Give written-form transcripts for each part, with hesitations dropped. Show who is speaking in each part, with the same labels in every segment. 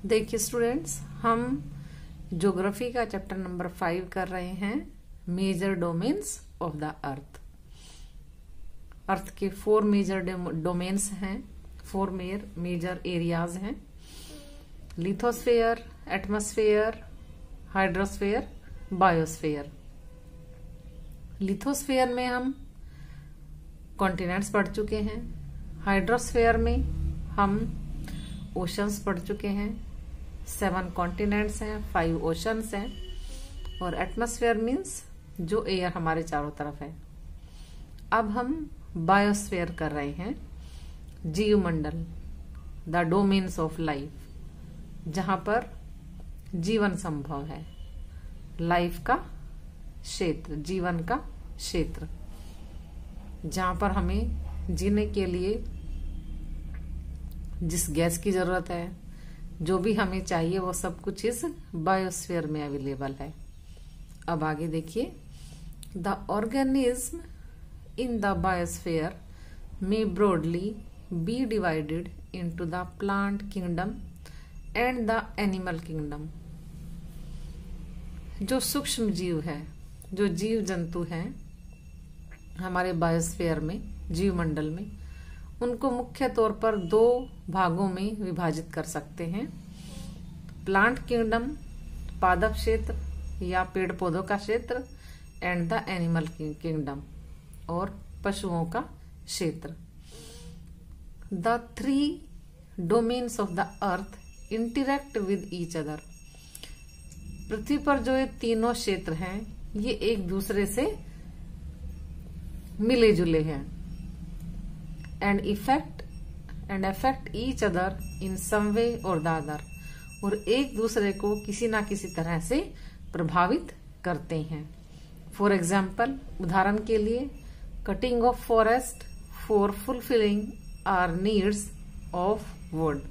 Speaker 1: देखिए स्टूडेंट्स, हम ज्योग्राफी का चैप्टर नंबर 5 कर रहे हैं, major domains of the earth. Earth के 4 मेजर डोमेन्स हैं, 4 मेजर एरियाज हैं: lithosphere, atmosphere, hydrosphere, biosphere. Lithosphere में हम कॉन्टिनेंट्स पढ़ चुके हैं, हाइड्रोस्फेयर में हम ओशंस पढ़ चुके हैं, 7 कॉन्टिनेंट्स हैं, 5 ओशंस हैं, और एटमॉस्फेयर मीन्स जो एयर हमारे चारों तरफ है। अब हम बायोस्फेयर कर रहे हैं, जीवमंडल, द डोमेन्स ऑफ लाइफ, जहां पर जीवन संभव है, लाइफ का क्षेत्र, जीवन का क्षेत्र, जहां पर हमें जीने के लिए जिस गैस की जरूरत है, जो भी हमें चाहिए, वो सब कुछ इस बायोस्फीयर में अवेलेबल है। अब आगे देखिए, the organism in the biosphere में broadly be divided into the plant kingdom and the animal kingdom. जो सूक्ष्म जीव है, जो जीव जंतु हैं हमारे बायोस्फीयर में, जीवमंडल में, उनको मुख्य तौर पर 2 भागों में विभाजित कर सकते हैं: प्लांट किंगडम, पादप क्षेत्र या पेड़ पौधों का क्षेत्र, एंड द एनिमल किंगडम, और पशुओं का क्षेत्र। The 3 domains of the earth interact with each other. पृथ्वी पर जो ये तीनों क्षेत्र हैं, ये एक दूसरे से मिले जुले हैं, and affect each other in some way or the other, और एक दूसरे को किसी ना किसी तरह से प्रभावित करते हैं। फॉर एग्जाम्पल, उदाहरण के लिए, cutting of forest for fulfilling our needs of wood.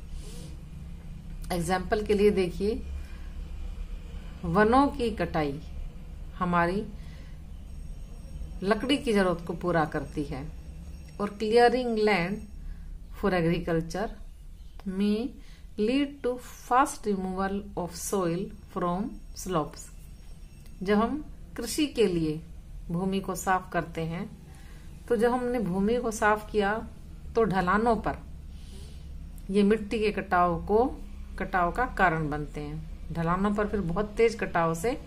Speaker 1: Example के लिए देखिए, वनों की कटाई हमारी लकड़ी की जरूरत को पूरा करती है, और clearing land for agriculture may lead to fast removal of soil from slopes. जब हम कृषि के लिए भूमि को साफ करते हैं, तो जब हमने भूमि को साफ किया तो ढलानों पर ये मिट्टी के कटाव का कारण बनते हैं। ढलानों पर फिर बहुत तेज कटाव से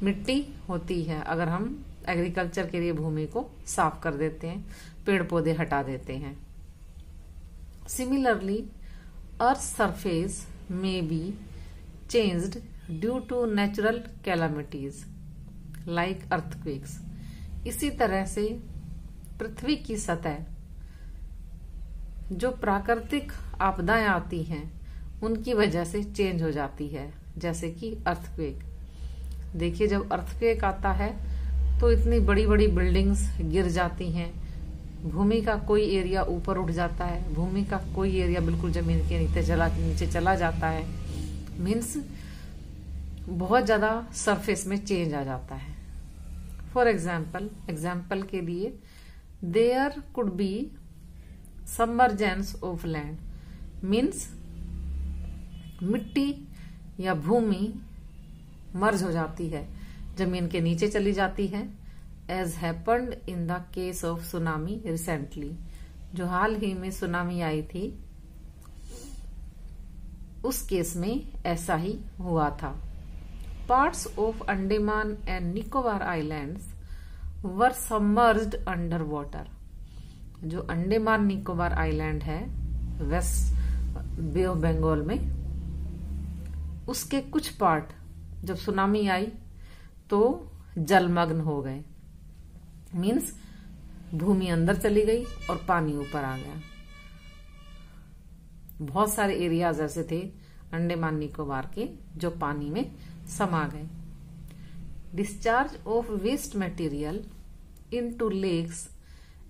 Speaker 1: मिट्टी होती है अगर हम एग्रीकल्चर के लिए भूमि को साफ कर देते हैं, पेड़ पौधे हटा देते हैं। Similarly, earth surface may be changed due to natural calamities like earthquakes. इसी तरह से पृथ्वी की सतह, जो प्राकृतिक आपदाएं आती हैं, उनकी वजह से चेंज हो जाती है, जैसे कि अर्थक्वेक। देखिए, जब अर्थक्वेक आता है तो इतनी बड़ी बड़ी बिल्डिंग्स गिर जाती हैं, भूमि का कोई एरिया ऊपर उठ जाता है, भूमि का कोई एरिया बिल्कुल जमीन के नीचे चला जाता है। मीन्स बहुत ज्यादा सरफेस में चेंज आ जाता है। फॉर एग्जाम्पल के लिए, there could be submergence of land, means मिट्टी या भूमि मर्ज हो जाती है, जमीन के नीचे चली जाती है, as happened in the case of tsunami recently. जो हाल ही में सुनामी आई थी, उस केस में ऐसा ही हुआ था। Parts of Andaman and Nicobar islands were submerged under water. जो अंडमान निकोबार आइलैंड है वेस्ट बे ऑफ बंगाल में, उसके कुछ पार्ट जब सुनामी आई तो जलमग्न हो गए। मीन्स भूमि अंदर चली गई और पानी ऊपर आ गया। बहुत सारे एरियाज ऐसे थे अंडमान निकोबार के जो पानी में समा गए। Discharge of waste material into lakes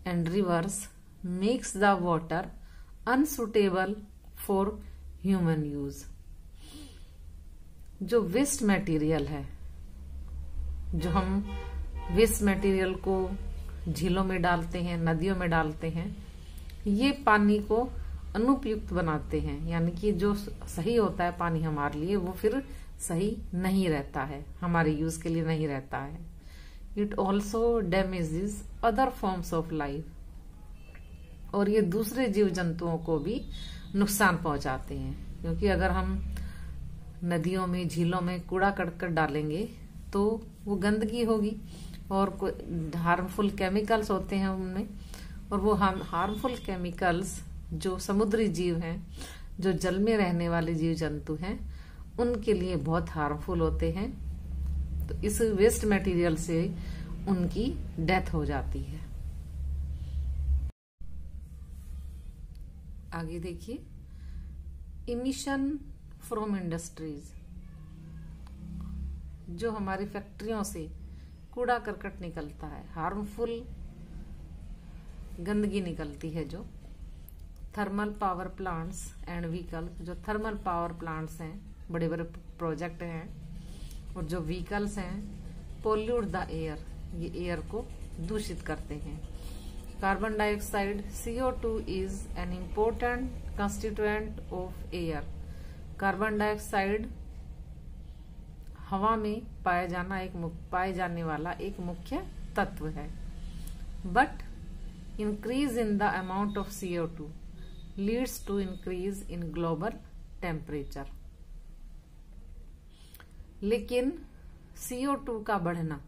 Speaker 1: and rivers makes the water unsuitable for human use. जो वेस्ट मटेरियल है, जो हम वेस्ट मटेरियल को झीलों में डालते हैं, नदियों में डालते हैं, ये पानी को अनुपयुक्त बनाते हैं। यानी कि जो सही होता है पानी हमारे लिए, वो फिर सही नहीं रहता है, हमारे यूज के लिए नहीं रहता है। It also damages other forms of life, और ये दूसरे जीव जंतुओं को भी नुकसान पहुंचाते हैं। क्योंकि अगर हम नदियों में, झीलों में कूड़ा करकट डालेंगे तो वो गंदगी होगी और हार्मफुल केमिकल्स होते हैं उनमें, और वो हार्मफुल केमिकल्स जो समुद्री जीव हैं, जो जल में रहने वाले जीव जंतु हैं, उनके लिए बहुत हार्मफुल होते हैं। तो इस वेस्ट मटेरियल से उनकी डेथ हो जाती है। आगे देखिए, इमिशन फ्रॉम इंडस्ट्रीज, जो हमारी फैक्ट्रियों से कूड़ा करकट निकलता है, हार्मफुल गंदगी निकलती है, जो thermal power plants and vehicle, जो थर्मल पावर प्लांट्स हैं, बड़े बड़े प्रोजेक्ट हैं, और जो व्हीकल्स हैं, पोल्यूट द एयर, ये एयर को दूषित करते हैं। Carbon dioxide CO2 is an important constituent of air. Carbon dioxide हवा में पाए जाने वाला एक मुख्य तत्व है। But increase in the amount of CO2 leads to increase in global temperature. लेकिन CO2 का बढ़ना,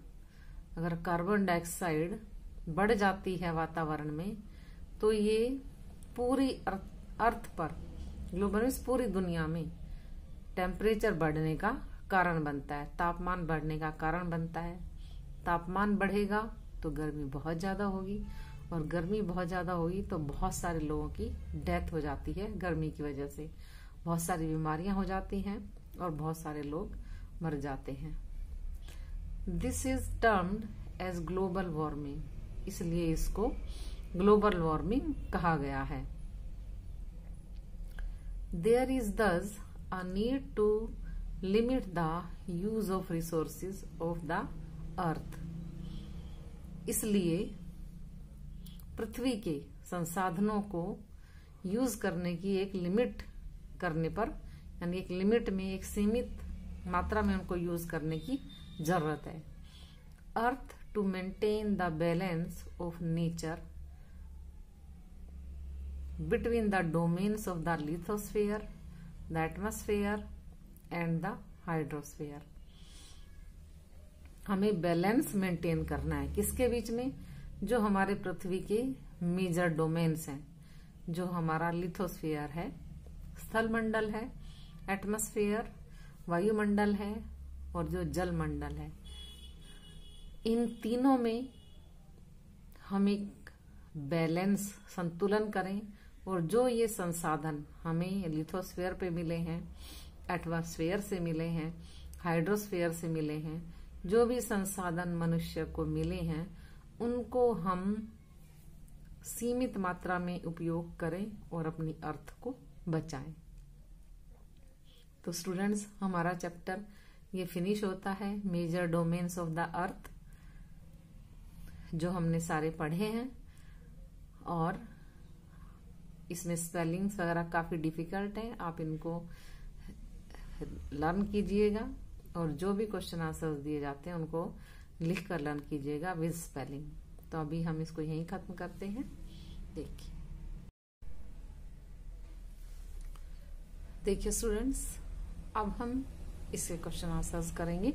Speaker 1: अगर कार्बन डाइऑक्साइड बढ़ जाती है वातावरण में, तो ये पूरी अर्थ पर, ग्लोबल में पूरी दुनिया में टेम्परेचर बढ़ने का कारण बनता है, तापमान बढ़ने का कारण बनता है। तापमान बढ़ेगा तो गर्मी बहुत ज्यादा होगी, और गर्मी बहुत ज्यादा होगी तो बहुत सारे लोगों की डेथ हो जाती है। गर्मी की वजह से बहुत सारी बीमारियां हो जाती हैं और बहुत सारे लोग मर जाते हैं। This is termed as global warming, इसलिए इसको ग्लोबल वार्मिंग कहा गया है। There is thus a need to limit the use of resources of the earth, इसलिए पृथ्वी के संसाधनों को यूज करने की एक लिमिट करने पर, यानी एक लिमिट में, एक सीमित मात्रा में उनको यूज करने की जरूरत है। Earth to maintain the balance of nature between the domains of the lithosphere, the atmosphere and the hydrosphere. हमें बैलेंस मेंटेन करना है किसके बीच में? जो हमारे पृथ्वी के मेजर डोमेन्स हैं, जो हमारा लिथोस्फीयर है, स्थल मंडल है, एटमॉस्फेयर वायुमंडल है, और जो जल मंडल है। इन तीनों में हम एक बैलेंस, संतुलन करें, और जो ये संसाधन हमें लिथोस्फीयर पे मिले हैं, एटमॉस्फेयर से मिले हैं, हाइड्रोस्फीयर से मिले हैं, जो भी संसाधन मनुष्य को मिले हैं, उनको हम सीमित मात्रा में उपयोग करें और अपनी अर्थ को बचाएं। तो स्टूडेंट्स, हमारा चैप्टर ये फिनिश होता है, major domains of the earth, जो हमने सारे पढ़े हैं। और इसमें स्पेलिंग्स वगैरह काफी डिफिकल्ट हैं, आप इनको लर्न कीजिएगा, और जो भी क्वेश्चन आंसर्स दिए जाते हैं उनको लिख कर लर्न कीजिएगा विद स्पेलिंग। तो अभी हम इसको यहीं खत्म करते हैं। देखिए स्टूडेंट्स, अब हम इसके क्वेश्चन आंसर्स करेंगे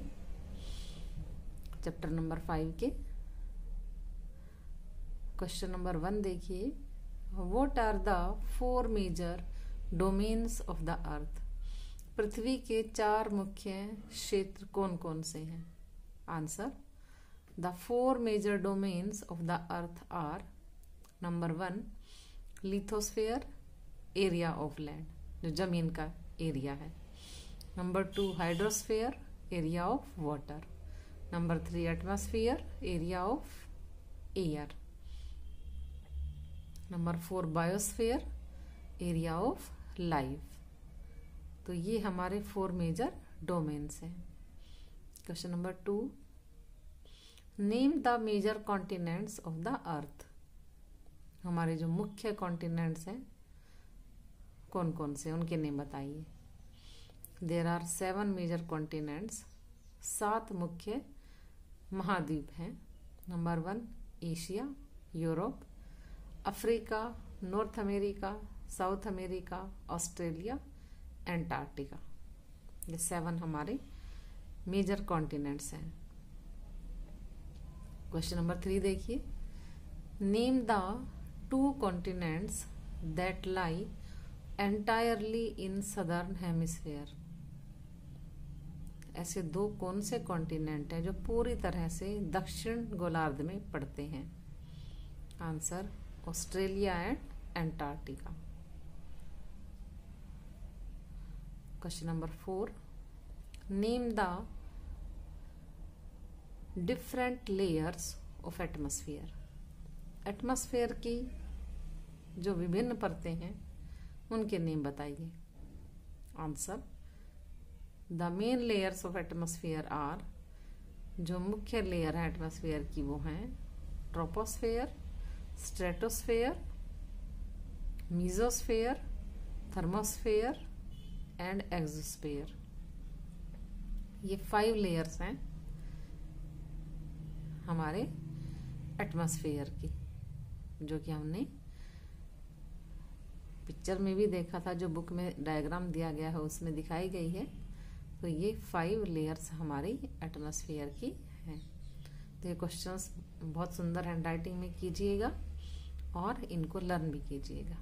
Speaker 1: चैप्टर नंबर 5 के। क्वेश्चन नंबर 1 देखिए, what are the 4 major domains of the earth? पृथ्वी के 4 मुख्य क्षेत्र कौन कौन से हैं? Answer, the 4 major domains of the earth are: number 1 lithosphere, area of land, जो जमीन का एरिया है। Number 2 hydrosphere, area of water. Number 3 atmosphere, area of air. Number 4 biosphere, area of life. तो ये हमारे 4 मेजर डोमेन्स हैं। Question number 2, name the major continents of the earth. हमारे जो मुख्य कॉन्टिनेंट्स हैं कौन कौन से, उनके नेम बताइए। देयर आर 7 मेजर कॉन्टिनेंट्स, 7 मुख्य महाद्वीप हैं। Number 1 Asia, Europe, Africa, north America, south America, Australia, Antarctica. ये 7 हमारे मेजर कॉन्टिनेंट्स हैं। क्वेश्चन नंबर 3 देखिए, name the 2 continents that lie entirely in southern hemisphere. ऐसे 2 कौन से कॉन्टिनेंट हैं जो पूरी तरह से दक्षिण गोलार्ध में पड़ते हैं। Answer Australia and Antarctica. Question number 4, name the different layers of atmosphere. Atmosphere की जो विभिन्न परतें हैं उनके नेम बताइए। Answer the main layers of atmosphere are, जो मुख्य लेयर है एटमॉस्फेयर की वो हैं troposphere, stratosphere, mesosphere, thermosphere and exosphere. ये 5 लेयर्स हैं हमारे एटमॉस्फेयर की, जो कि हमने पिक्चर में भी देखा था, जो बुक में डायग्राम दिया गया है उसमें दिखाई गई है। तो ये 5 लेयर्स हमारी एटमॉस्फेयर की हैं। तो ये क्वेश्चंस बहुत सुंदर हैंडराइटिंग में कीजिएगा और इनको लर्न भी कीजिएगा।